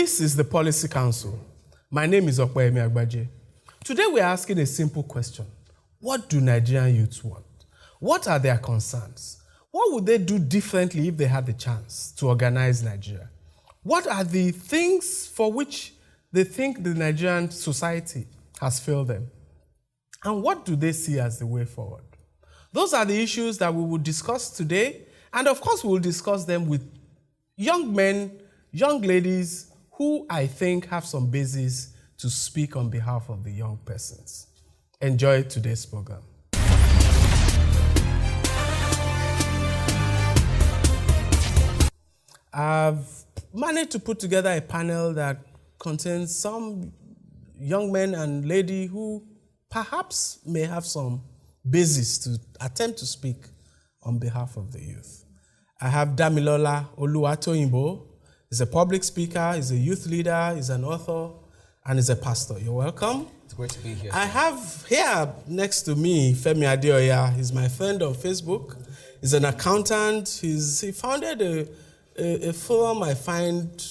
This is the Policy Council. My name is Amelia Scimitar. Today we're asking a simple question. What do Nigerian youths want? What are their concerns? What would they do differently if they had the chance to organize Nigeria? What are the things for which they think the Nigerian society has failed them? And what do they see as the way forward? Those are the issues that we will discuss today. And of course, we will discuss them with young men, young ladies, who I think have some basis to speak on behalf of the young persons. Enjoy today's program. I've managed to put together a panel that contains some young men and ladies who perhaps may have some basis to attempt to speak on behalf of the youth. I have Damilola Oluwatoyinbo. He's a public speaker, he's a youth leader, he's an author, and he's a pastor. You're welcome. It's great to be here. I have here next to me Femi Adeoya. He's my friend on Facebook. He's an accountant. He founded a forum I find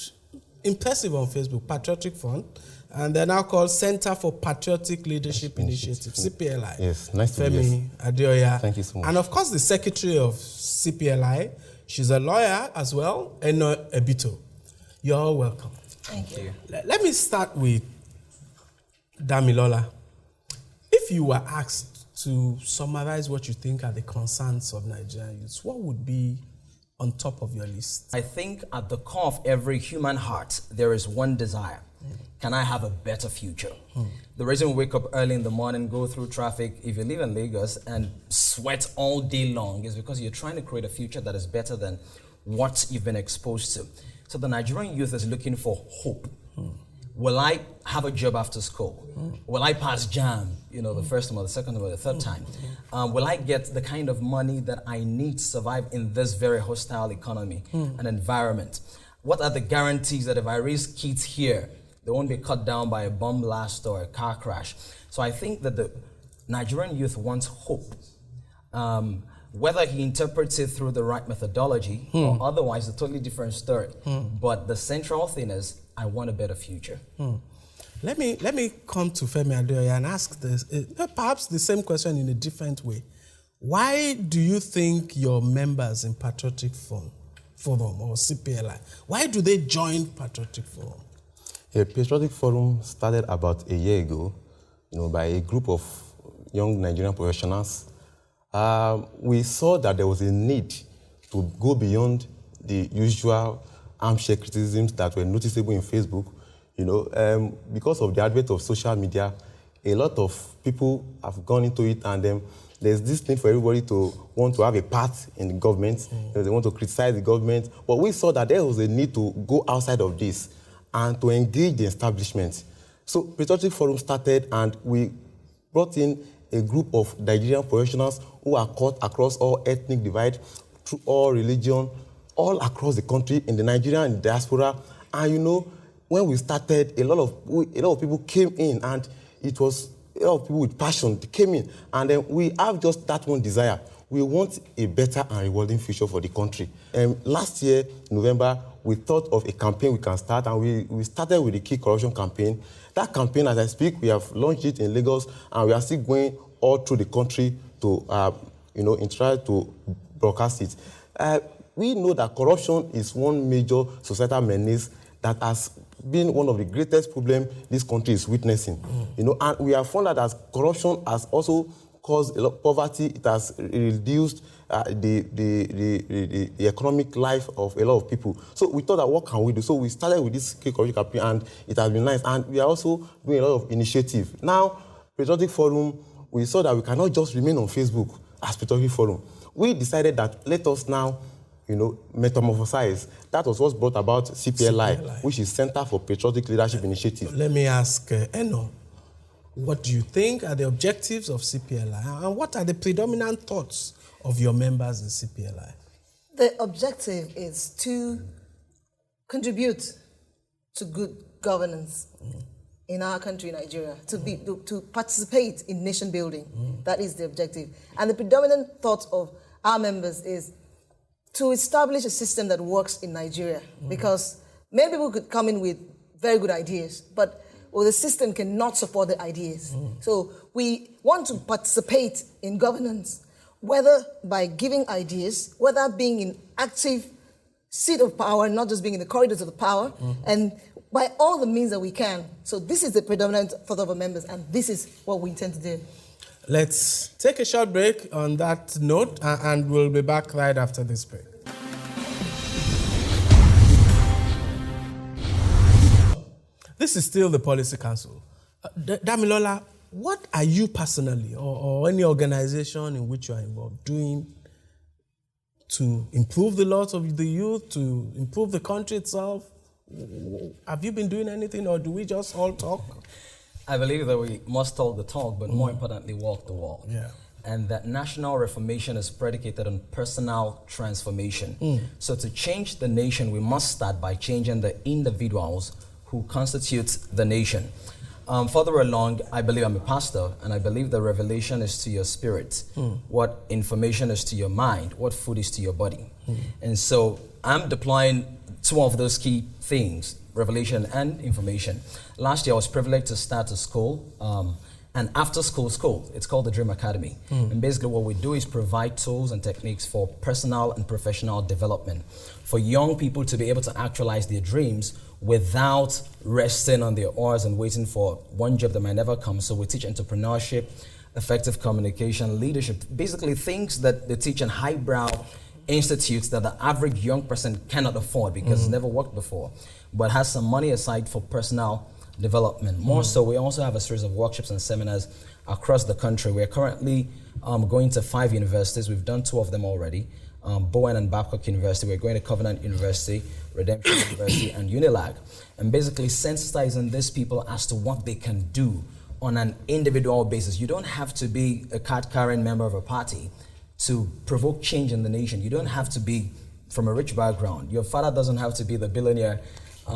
impressive on Facebook, Patriotic Fund, and they're now called Center for Patriotic Leadership Initiative, CPLI. Yes, nice to meet you. Femi Adeoya. Thank you so much. And of course, the secretary of CPLI. She's a lawyer as well, Eno Ebito. You're all welcome. Thank you. Let me start with Damilola. If you were asked to summarize what you think are the concerns of Nigerian youths, what would be on top of your list? I think at the core of every human heart, there is one desire. Can I have a better future? The reason we wake up early in the morning, go through traffic, if you live in Lagos, and sweat all day long is because you're trying to create a future that is better than what you've been exposed to. So the Nigerian youth is looking for hope. Will I have a job after school? Will I pass JAM, the first time or the second time or the third time? Will I get the kind of money that I need to survive in this very hostile economy and environment? What are the guarantees that if I raise kids here, they won't be cut down by a bomb blast or a car crash? So I think that the Nigerian youth wants hope. Whether he interprets it through the right methodology or otherwise, a totally different story. But the central thing is, I want a better future. Let me come to Femi Adeoya and ask this, perhaps the same question in a different way. Why do you think your members in Patriotic Forum or CPLI, why do they join Patriotic Forum? The Patriotic Forum started about a year ago, by a group of young Nigerian professionals. We saw that there was a need to go beyond the usual armchair criticisms that were noticeable in Facebook. Because of the advent of social media, a lot of people have gone into it, and there's this need for everybody to want to have a part in the government. They want to criticize the government. But we saw that there was a need to go outside of this and to engage the establishment. So Patriotic Forum started, and we brought in a group of Nigerian professionals who are cut across all ethnic divide, through all religion, all across the country, in the Nigerian diaspora. And when we started, a lot of people came in, and it was a lot of people with passion came in. And then we have just that one desire. We want a better and rewarding future for the country. Last year, November, we thought of a campaign we can start, and we started with the Key Corruption campaign. That campaign, as I speak, we have launched it in Lagos, and we are still going all through the country to, try to broadcast it. We know that corruption is one major societal menace that has been one of the greatest problems this country is witnessing. And we have found that corruption has also caused a lot of poverty. It has reduced the economic life of a lot of people. So we thought that what can we do? So we started with this corruption campaign, and it has been nice. And we are also doing a lot of initiative. Now, Patriotic Forum, we saw that we cannot just remain on Facebook as Patriotic Forum. We decided that let us now, metamorphosize. That was what brought about CPLI, which is Center for Patriotic Leadership Initiative. Let me ask Eno, what do you think are the objectives of CPLI, and what are the predominant thoughts of your members in CPLI? The objective is to contribute to good governance in our country, Nigeria, to participate in nation building. That is the objective. And the predominant thought of our members is to establish a system that works in Nigeria, because many people could come in with very good ideas, but the system cannot support the ideas. So we want to participate in governance, whether by giving ideas, whether being in active seat of power, not just being in the corridors of the power, and by all the means that we can. So this is the predominant thought of our members, and this is what we intend to do. Let's take a short break on that note, and we'll be back right after this break. This is still the Policy Council. Damilola, what are you personally, or any organization in which you are involved, doing to improve the lot of the youth, to improve the country itself? Have you been doing anything, or do we just all talk? I believe that we must talk the talk, but more importantly, walk the walk. Yeah. And that national reformation is predicated on personal transformation. So to change the nation, we must start by changing the individuals who constitute the nation. Further along, I believe I'm a pastor, and I believe the revelation is to your spirit, what information is to your mind, what food is to your body. And so I'm deploying two of those key things, revelation and information. Last year, I was privileged to start a school, an after-school school. It's called the Dream Academy. And basically what we do is provide tools and techniques for personal and professional development, for young people to be able to actualize their dreams without resting on their oars and waiting for one job that might never come. So we teach entrepreneurship, effective communication, leadership, basically things that they teach in highbrow institutes that the average young person cannot afford because it's never worked before, but has some money aside for personal development. More so, we also have a series of workshops and seminars across the country. We're currently going to 5 universities. We've done 2 of them already. Bowen and Babcock University. We're going to Covenant University, Redemption University, and Unilag. And basically sensitizing these people as to what they can do on an individual basis. You don't have to be a card-carrying member of a party to provoke change in the nation. You don't have to be from a rich background. Your father doesn't have to be the billionaire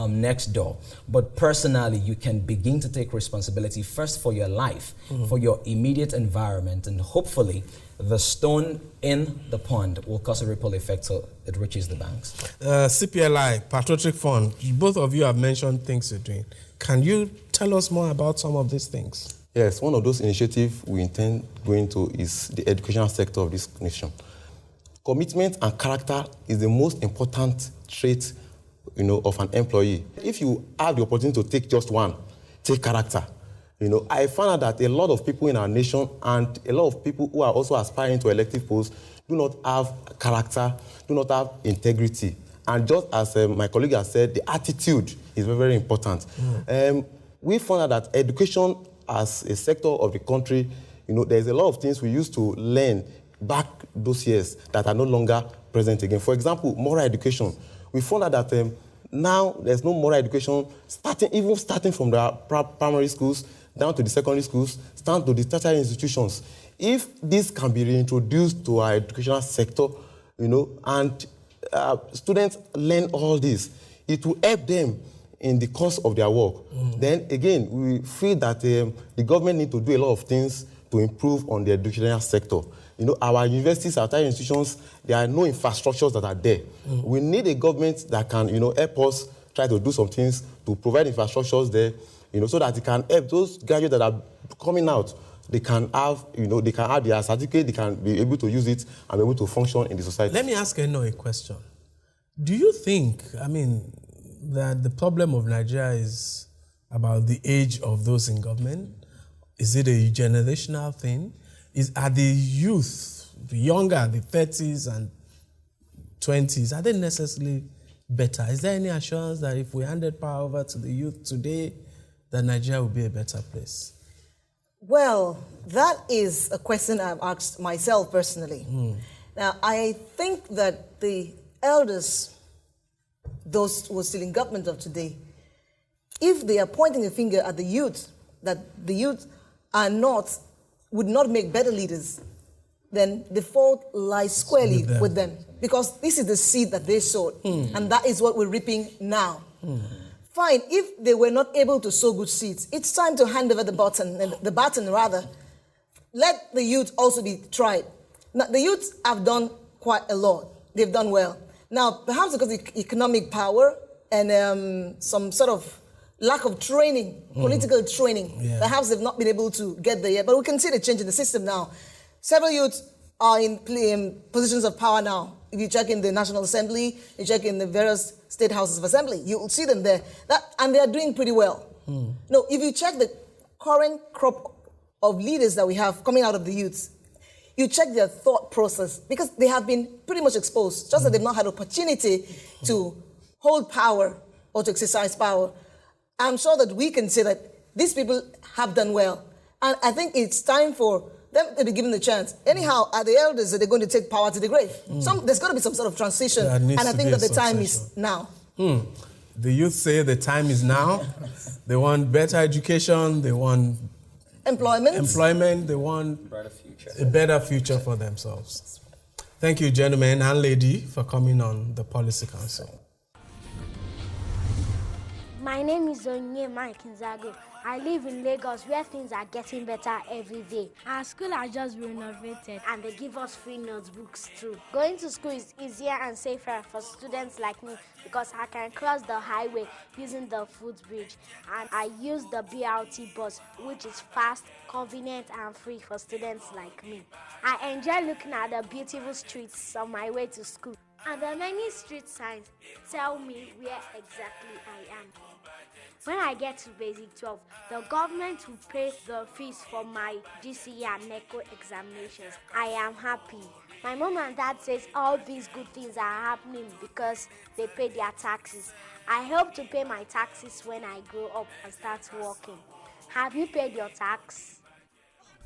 next door. But personally, you can begin to take responsibility first for your life, for your immediate environment, and hopefully the stone in the pond will cause a ripple effect so it reaches the banks. CPLI, Patriotic Fund, both of you have mentioned things you're doing. Can you tell us more about some of these things? Yes, one of those initiatives we intend going to is the educational sector of this nation. Commitment and character is the most important trait, of an employee. If you have the opportunity to take just one, take character. I found out that a lot of people in our nation and a lot of people who are also aspiring to elective posts do not have character, do not have integrity. And just as my colleague has said, the attitude is very, very important. We found out that education as a sector of the country, there's a lot of things we used to learn back those years that are no longer present again. For example, moral education. We found out that now there's no moral education, starting from the primary schools, down to the secondary schools, down to the tertiary institutions. If this can be reintroduced to our educational sector, and students learn all this, it will help them in the course of their work. Then again, we feel that the government need to do a lot of things to improve on the educational sector. Our universities, our tertiary institutions, there are no infrastructures that are there. We need a government that can, help us try to do some things to provide infrastructures there, so that it can help those graduates that are coming out. They can have, they can have their certificate, they can be able to use it and be able to function in the society. Let me ask a question. Do you think, that the problem of Nigeria is about the age of those in government? Is it a generational thing? Are the youth, the younger, the 30s and 20s, are they necessarily better? Is there any assurance that if we handed power over to the youth today, that Nigeria will be a better place? Well, that is a question I've asked myself personally. Now, I think that the elders, those who are still in government of today, if they are pointing a finger at the youth, that the youth would not make better leaders, then the fault lies squarely with them. Because this is the seed that they sowed, and that is what we're reaping now. Fine, if they were not able to sow good seeds, it's time to hand over the baton. Let the youth also be tried. Now, the youth have done quite a lot. They've done well. Now, perhaps because of economic power and some sort of, lack of training, political training. Yeah. Perhaps they've not been able to get there yet, but we can see the change in the system now. Several youths are in positions of power now. If you check in the National Assembly, you check in the various state houses of assembly, you will see them there. And they are doing pretty well. No, if you check the current crop of leaders that we have coming out of the youths, you check their thought process, because they have been pretty much exposed, just that they've not had opportunity to hold power or to exercise power. I'm sure that we can say that these people have done well. And I think it's time for them to be given the chance. Anyhow, are the elders, are they going to take power to the grave? There's got to be some sort of transition. And I think that the time is now. The youth say the time is now. They want better education. They want employment. They want a better future for themselves. Thank you, gentlemen and lady, for coming on the Policy Council. My name is Onyema Kinzago. I live in Lagos, where things are getting better every day. Our school has just been renovated. And they give us free notebooks too. Going to school is easier and safer for students like me because I can cross the highway using the footbridge. And I use the BRT bus, which is fast, convenient, and free for students like me. I enjoy looking at the beautiful streets on my way to school. And the many street signs tell me where exactly I am. When I get to Basic 12, the government will pay the fees for my GCE and NECO examinations. I am happy. My mom and dad says all these good things are happening because they pay their taxes. I hope to pay my taxes when I grow up and start working. Have you paid your tax?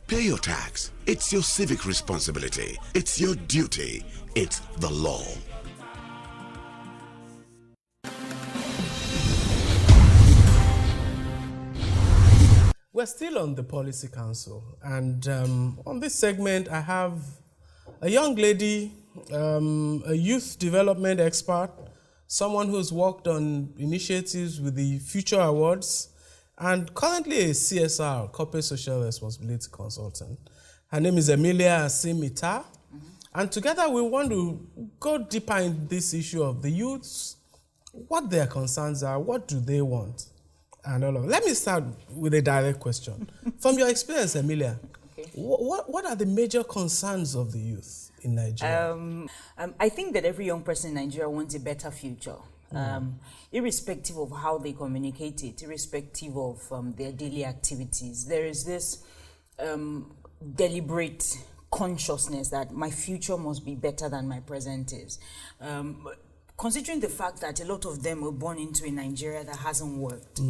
Pay your tax. It's your civic responsibility. It's your duty. It's the law. We're still on the Policy Council, and on this segment, I have a young lady, a youth development expert, someone who's worked on initiatives with the Future Awards, and currently a CSR, Corporate Social Responsibility Consultant. Her name is Amelia Scimitar, and together we want to go deeper in this issue of the youths, what their concerns are, what do they want, and all of that. Let me start with a direct question. From your experience, Amelia, what are the major concerns of the youth in Nigeria? I think that every young person in Nigeria wants a better future, irrespective of how they communicate it, irrespective of their daily activities. There is this deliberate consciousness that my future must be better than my present is. Considering the fact that a lot of them were born into a Nigeria that hasn't worked,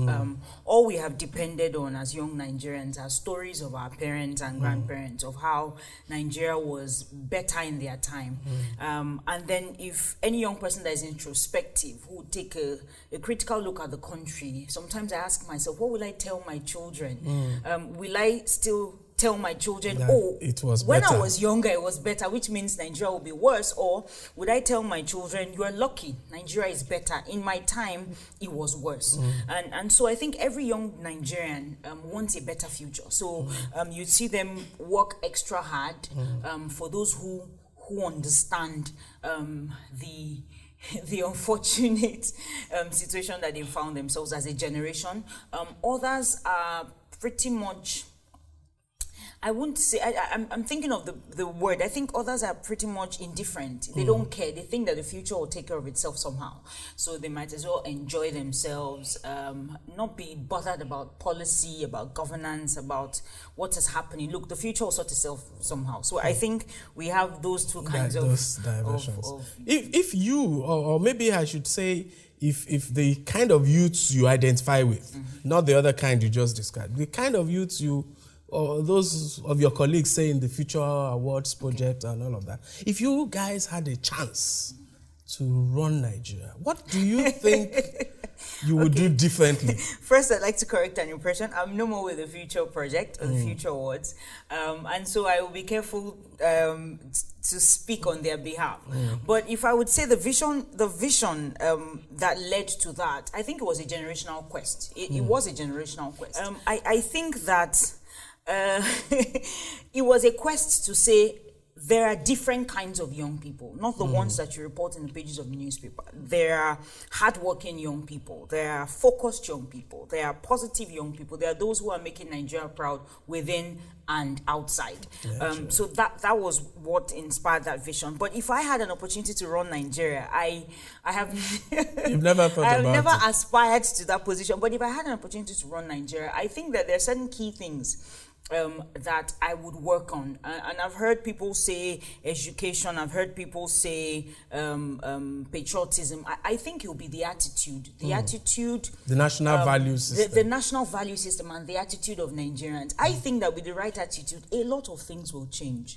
all we have depended on as young Nigerians are stories of our parents and grandparents of how Nigeria was better in their time. And then if any young person that is introspective who would take a critical look at the country, sometimes I ask myself, what will I tell my children? Will I still tell my children, it was when better. I was younger, it was better, which means Nigeria will be worse? Or would I tell my children, you are lucky, Nigeria is better. In my time, it was worse. And so I think every young Nigerian wants a better future. So you see them work extra hard for those who understand the unfortunate situation that they found themselves as a generation. Others are pretty much, I wouldn't say, I'm thinking of the word. I think others are pretty much indifferent. They don't care. They think that the future will take care of itself somehow. So they might as well enjoy themselves, not be bothered about policy, about governance, about what is happening. Look, the future will sort itself somehow. So I think we have those two kinds of diversions. If you, or maybe I should say, if the kind of youths you identify with, not the other kind you just described, the kind of youths you, or those of your colleagues say in the Future Awards project and all of that, if you guys had a chance to run Nigeria, what do you think you would do differently? First, I'd like to correct an impression. I'm no more with the Future Project or the Future Awards. And so I will be careful to speak on their behalf. But if I would say the vision that led to that, I think it was a generational quest. It was a generational quest. I think that it was a quest to say there are different kinds of young people, not the ones that you report in the pages of the newspaper. There are hardworking young people. There are focused young people. There are positive young people. There are those who are making Nigeria proud within and outside. So that was what inspired that vision. But if I had an opportunity to run Nigeria, I have You've never thought I have about never it. aspired to that position. But if I had an opportunity to run Nigeria, I think that there are certain key things that I would work on. And I've heard people say education, I've heard people say patriotism. I think it will be the attitude. The attitude. The national value system. The national value system and the attitude of Nigerians. I think that with the right attitude, a lot of things will change.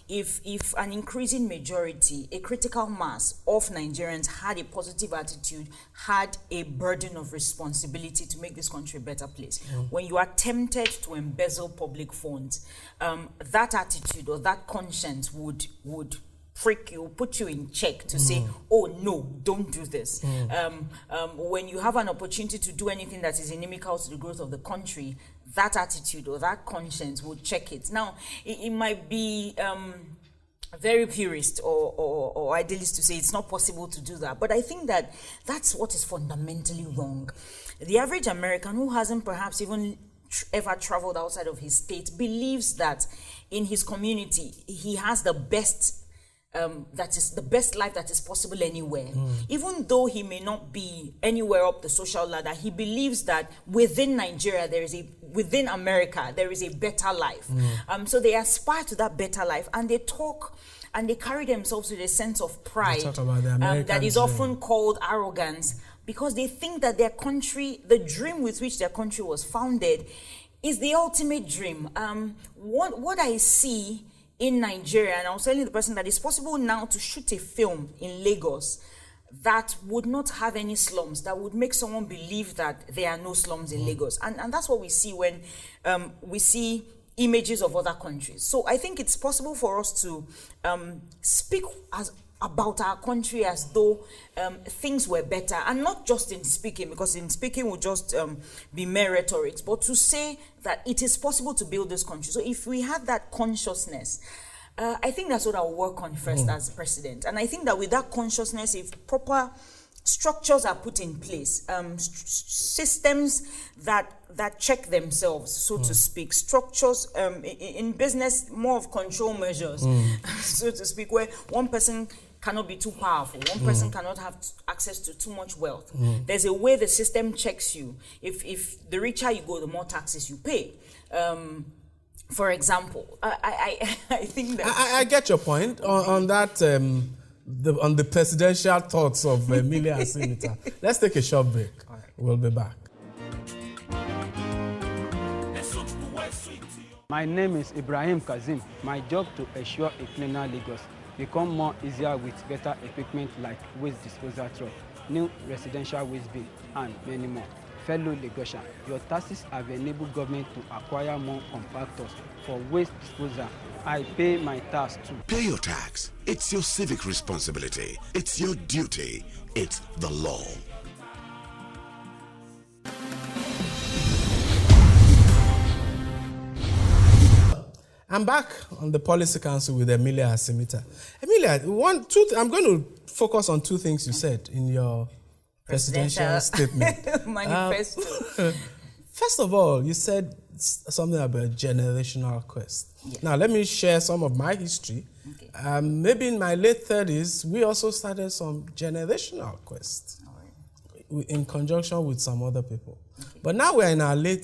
If an increasing majority, a critical mass of Nigerians had a positive attitude, had a burden of responsibility to make this country a better place. When you are tempted to embezzle public funds, that attitude or that conscience would freak you, put you in check to say, oh no, don't do this. When you have an opportunity to do anything that is inimical to the growth of the country, that attitude or that conscience would check it. Now, it might be very purist or idealist to say it's not possible to do that, but I think that that's what is fundamentally wrong. The average American who hasn't perhaps even ever traveled outside of his state believes that in his community he has the best that is the best life that is possible anywhere. Even though he may not be anywhere up the social ladder, he believes that within Nigeria within America there is a better life. So they aspire to that better life, and they talk and they carry themselves with a sense of pride that is often called arrogance, because they think that their country, the dream with which their country was founded, is the ultimate dream. What I see in Nigeria, and I was telling the person that it's possible now to shoot a film in Lagos that would not have any slums, that would make someone believe that there are no slums in Lagos. And that's what we see when we see images of other countries. So I think it's possible for us to speak about our country as though things were better, and not just in speaking, because in speaking will just be mere rhetoric, but to say that it is possible to build this country. So if we have that consciousness, I think that's what I'll work on first as president. And I think that with that consciousness, if proper structures are put in place, systems that check themselves, so to speak, structures in business, more of control measures, so to speak, where one person cannot be too powerful, one person cannot have access to too much wealth. There's a way the system checks you. If the richer you go, the more taxes you pay. For example, I think that I get your point on that. On the presidential thoughts of Amelia Scimitar. Let's take a short break. Right. We'll be back. My name is Ibrahim Kazim. My job to ensure a cleaner Lagos become more easier with better equipment like waste disposal truck, new residential waste bin, and many more. Fellow Lagosian, your taxes have enabled government to acquire more compactors for waste disposal. I pay my tax too. Pay your tax. It's your civic responsibility. It's your duty. It's the law. I'm back on the Policy Council with Amelia Samhita. Amelia, I'm going to focus on two things you said in your presidential statement. Manifesto. First of all, you said something about generational quest. Yes. Now, let me share some of my history. Okay. Maybe in my late 30s, we also started some generational quest in conjunction with some other people. Okay. But now we're in our late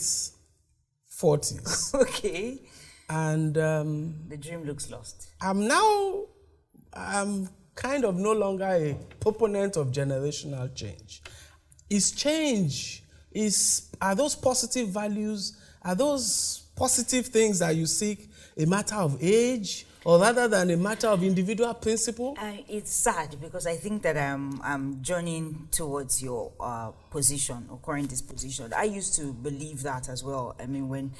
40s. Okay. And the dream looks lost. I'm kind of no longer a proponent of generational change. Are those positive values, are those positive things that you seek a matter of age, or rather than a matter of individual principle? It's sad because I think that I'm journeying towards your position or current disposition. I used to believe that as well. I mean, when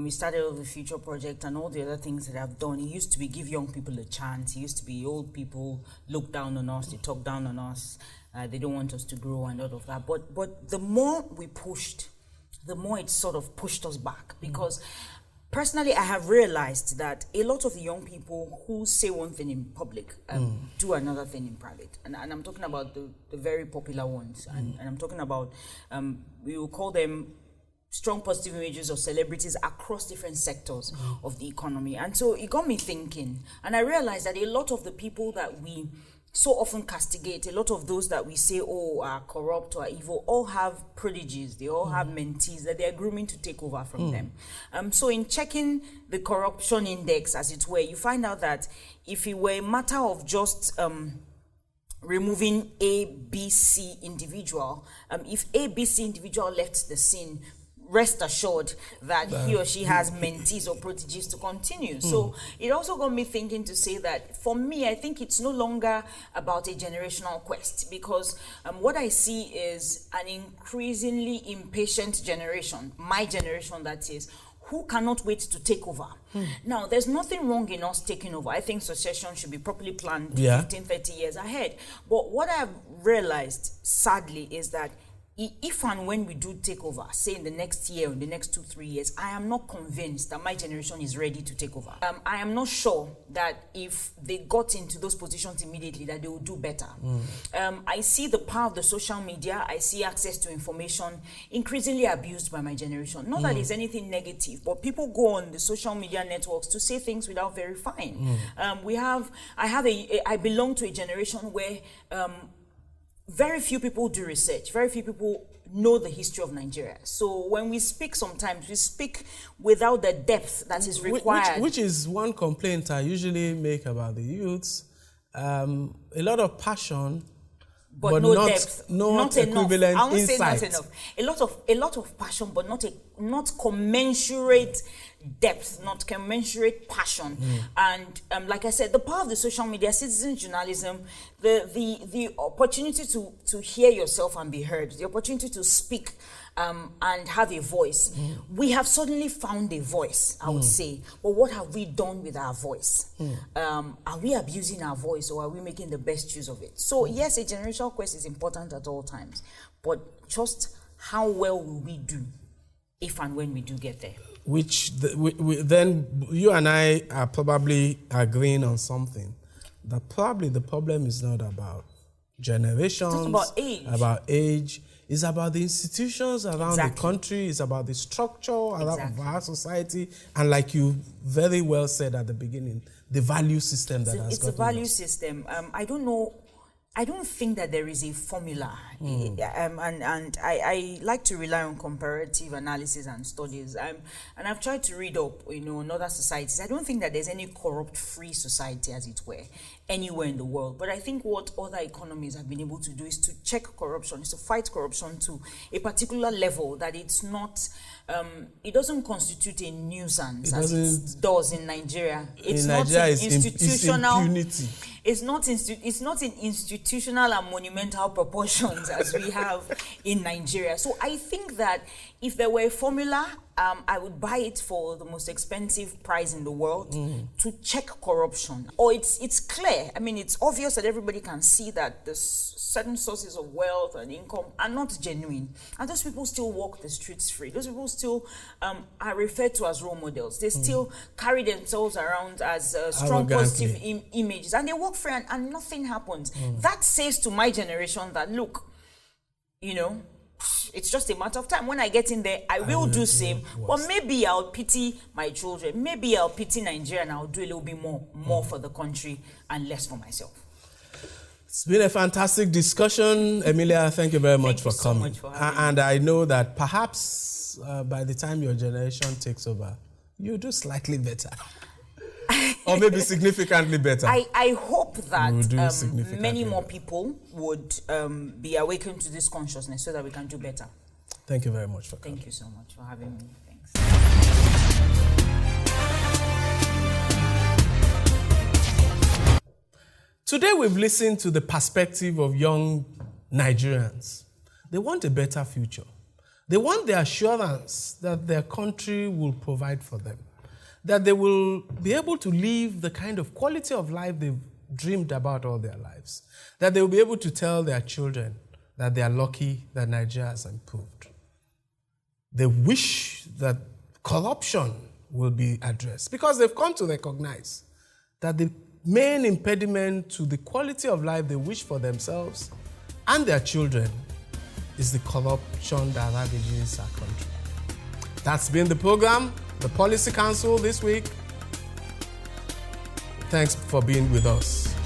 we started the Future Project and all the other things that I've done, it used to be give young people a chance. It used to be old people look down on us, they talk down on us, they don't want us to grow and all of that. But the more we pushed, the more it sort of pushed us back, because Personally, I have realized that a lot of the young people who say one thing in public do another thing in private. And I'm talking about the very popular ones. And I'm talking about, we will call them strong positive images of celebrities across different sectors of the economy. And so it got me thinking. And I realized that a lot of the people that we so often castigate, a lot of those that we say, oh, are corrupt or are evil, all have prodigies, they all have mentees that they're grooming to take over from them. So in checking the corruption index, as it were, you find out that if it were a matter of just removing A, B, C individual, if A, B, C individual left the scene, rest assured that he or she has mentees or proteges to continue. So it also got me thinking to say that for me, I think it's no longer about a generational quest, because what I see is an increasingly impatient generation, my generation that is, who cannot wait to take over. Now, there's nothing wrong in us taking over. I think succession should be properly planned 15, 30 years ahead. But what I've realized, sadly, is that if and when we do take over, say in the next year or in the next 2-3 years, I am not convinced that my generation is ready to take over. I am not sure that if they got into those positions immediately that they will do better. I see the power of the social media, I see access to information increasingly abused by my generation. Not that it's anything negative, but people go on the social media networks to say things without verifying. I belong to a generation where very few people do research. Very few people know the history of Nigeria. So when we speak sometimes, we speak without the depth that is required. Which is one complaint I usually make about the youths. A lot of passion, but no not depth, not equivalent enough. I won't insight. say not enough. A lot of passion, but not commensurate depth, not commensurate passion. And like I said, the power of the social media, citizen journalism, the opportunity to hear yourself and be heard, the opportunity to speak and have a voice. We have suddenly found a voice, I would say. But what have we done with our voice? Are we abusing our voice, or are we making the best use of it? So yes, a generational quest is important at all times, but just how well will we do if and when we do get there? Then you and I are probably agreeing on something. That probably the problem is not about generations, it's not about age. It's about the institutions around the country. It's about the structure of our society. And like you very well said at the beginning, the value system that has It's a value system. I don't know. I don't think that there is a formula, and I like to rely on comparative analysis and studies. And I've tried to read up, in other societies. I don't think that there's any corrupt-free society, as it were, anywhere in the world. But I think what other economies have been able to do is to check corruption, is to fight corruption to a particular level that it's not. It doesn't constitute a nuisance as it does in Nigeria. It's not institutional. It's not in institutional and monumental proportions as we have in Nigeria. So I think that if there were a formula, I would buy it for the most expensive prize in the world to check corruption. Or it's clear. I mean, it's obvious that everybody can see that the certain sources of wealth and income are not genuine. And those people still walk the streets free. Those people still are referred to as role models. They still carry themselves around as strong positive images. And they walk free and nothing happens. That says to my generation that, look, it's just a matter of time. When I get in there, I will do same. But maybe I'll pity my children. Maybe I'll pity Nigeria and I'll do a little bit more for the country and less for myself. It's been a fantastic discussion. Emilia, thank you very much for coming. So much for having me. And I know that perhaps by the time your generation takes over, you'll do slightly better. Or maybe significantly better. I hope that many more people would be awakened to this consciousness so that we can do better. Thank you very much for coming. Thank you so much for having me. Thanks. Today we've listened to the perspective of young Nigerians. They want a better future. They want the assurance that their country will provide for them, that they will be able to live the kind of quality of life they've dreamed about all their lives, that they will be able to tell their children that they are lucky that Nigeria has improved. They wish that corruption will be addressed, because they've come to recognize that the main impediment to the quality of life they wish for themselves and their children is the corruption that ravages our country. That's been the program, the Policy Council this week. Thanks for being with us.